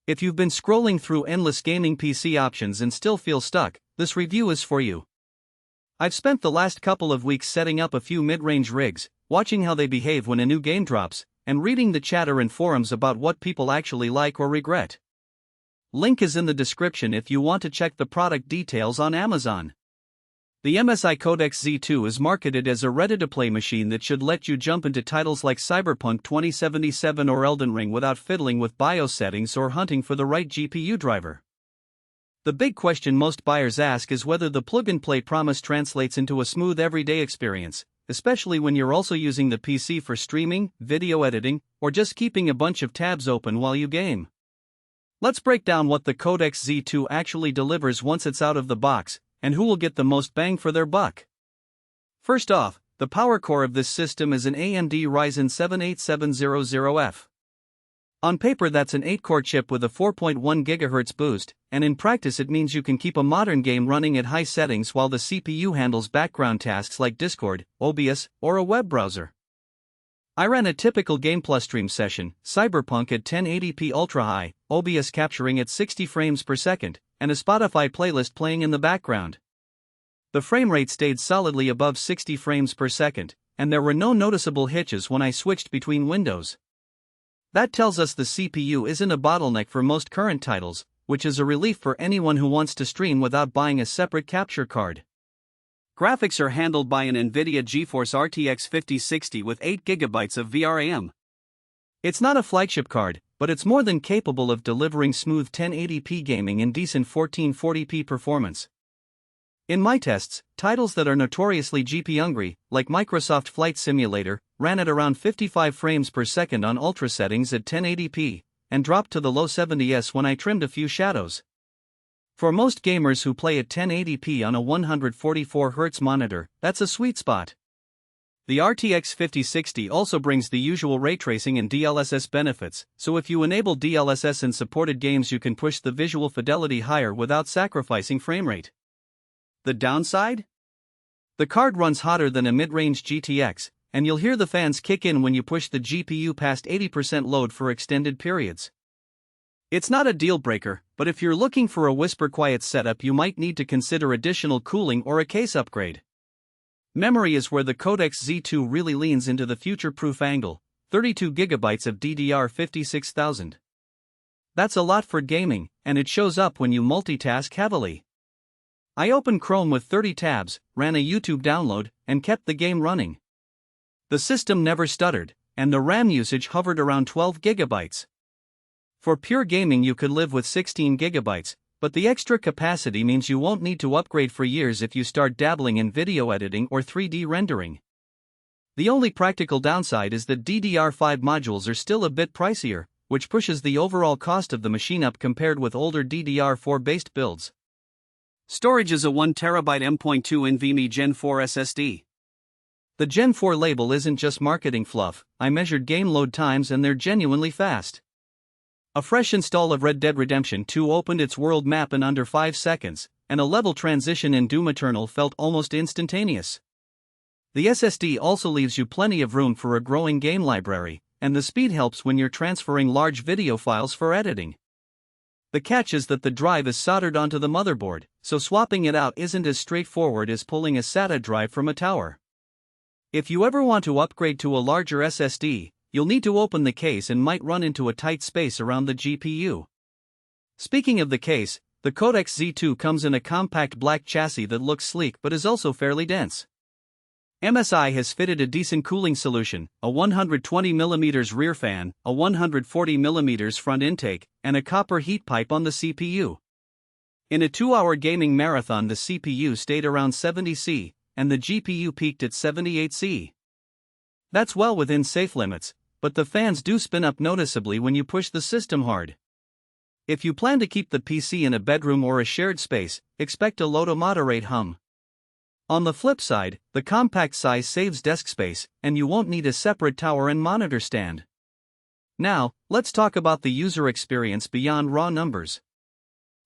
If you've been scrolling through endless gaming PC options and still feel stuck, this review is for you. I've spent the last couple of weeks setting up a few mid-range rigs, watching how they behave when a new game drops, and reading the chatter in forums about what people actually like or regret. Link is in the description if you want to check the product details on Amazon. The MSI Codex Z2 is marketed as a ready-to-play machine that should let you jump into titles like Cyberpunk 2077 or Elden Ring without fiddling with BIOS settings or hunting for the right GPU driver. The big question most buyers ask is whether the plug-and-play promise translates into a smooth everyday experience, especially when you're also using the PC for streaming, video editing, or just keeping a bunch of tabs open while you game. Let's break down what the Codex Z2 actually delivers once it's out of the box, and who will get the most bang for their buck. First off, the power core of this system is an AMD Ryzen 7 8700F. On paper that's an 8-core chip with a 4.1 GHz boost, and in practice it means you can keep a modern game running at high settings while the CPU handles background tasks like Discord, OBS, or a web browser. I ran a typical Game+ stream session, Cyberpunk at 1080p ultra-high, OBS capturing at 60 frames per second, and a Spotify playlist playing in the background. The frame rate stayed solidly above 60 frames per second, and there were no noticeable hitches when I switched between windows. That tells us the CPU isn't a bottleneck for most current titles, which is a relief for anyone who wants to stream without buying a separate capture card. Graphics are handled by an NVIDIA GeForce RTX 5060 with 8GB of VRAM. It's not a flagship card, but it's more than capable of delivering smooth 1080p gaming and decent 1440p performance. In my tests, titles that are notoriously GP-hungry, like Microsoft Flight Simulator, ran at around 55 frames per second on ultra settings at 1080p, and dropped to the low 70s when I trimmed a few shadows. For most gamers who play at 1080p on a 144Hz monitor, that's a sweet spot. The RTX 5060 also brings the usual ray tracing and DLSS benefits, so if you enable DLSS in supported games you can push the visual fidelity higher without sacrificing framerate. The downside? The card runs hotter than a mid-range GTX, and you'll hear the fans kick in when you push the GPU past 80% load for extended periods. It's not a deal-breaker, but if you're looking for a whisper-quiet setup you might need to consider additional cooling or a case upgrade. Memory is where the Codex Z2 really leans into the future-proof angle, 32GB of DDR56000. That's a lot for gaming, and it shows up when you multitask heavily. I opened Chrome with 30 tabs, ran a YouTube download, and kept the game running. The system never stuttered, and the RAM usage hovered around 12GB. For pure gaming you could live with 16GB, but the extra capacity means you won't need to upgrade for years if you start dabbling in video editing or 3D rendering. The only practical downside is that DDR5 modules are still a bit pricier, which pushes the overall cost of the machine up compared with older DDR4-based builds. Storage is a 1TB M.2 NVMe Gen 4 SSD. The Gen 4 label isn't just marketing fluff, I measured game load times and they're genuinely fast. A fresh install of Red Dead Redemption 2 opened its world map in under 5 seconds, and a level transition in Doom Eternal felt almost instantaneous. The SSD also leaves you plenty of room for a growing game library, and the speed helps when you're transferring large video files for editing. The catch is that the drive is soldered onto the motherboard, so swapping it out isn't as straightforward as pulling a SATA drive from a tower. If you ever want to upgrade to a larger SSD, you'll need to open the case and might run into a tight space around the GPU. Speaking of the case, the Codex Z2 comes in a compact black chassis that looks sleek but is also fairly dense. MSI has fitted a decent cooling solution, a 120mm rear fan, a 140mm front intake, and a copper heat pipe on the CPU. In a 2-hour gaming marathon the CPU stayed around 70 C, and the GPU peaked at 78 C. That's well within safe limits, but the fans do spin up noticeably when you push the system hard. If you plan to keep the PC in a bedroom or a shared space, expect a low to moderate hum. On the flip side, the compact size saves desk space, and you won't need a separate tower and monitor stand. Now, let's talk about the user experience beyond raw numbers.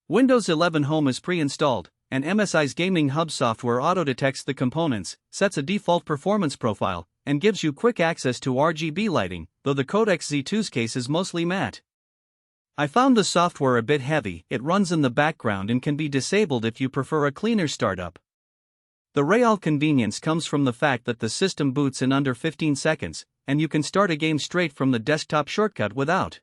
Windows 11 Home is pre-installed, and MSI's Gaming Hub software auto-detects the components, sets a default performance profile, and gives you quick access to RGB lighting, though the Codex Z2's case is mostly matte. I found the software a bit heavy. It runs in the background and can be disabled if you prefer a cleaner startup. The real convenience comes from the fact that the system boots in under 15 seconds, and you can start a game straight from the desktop shortcut without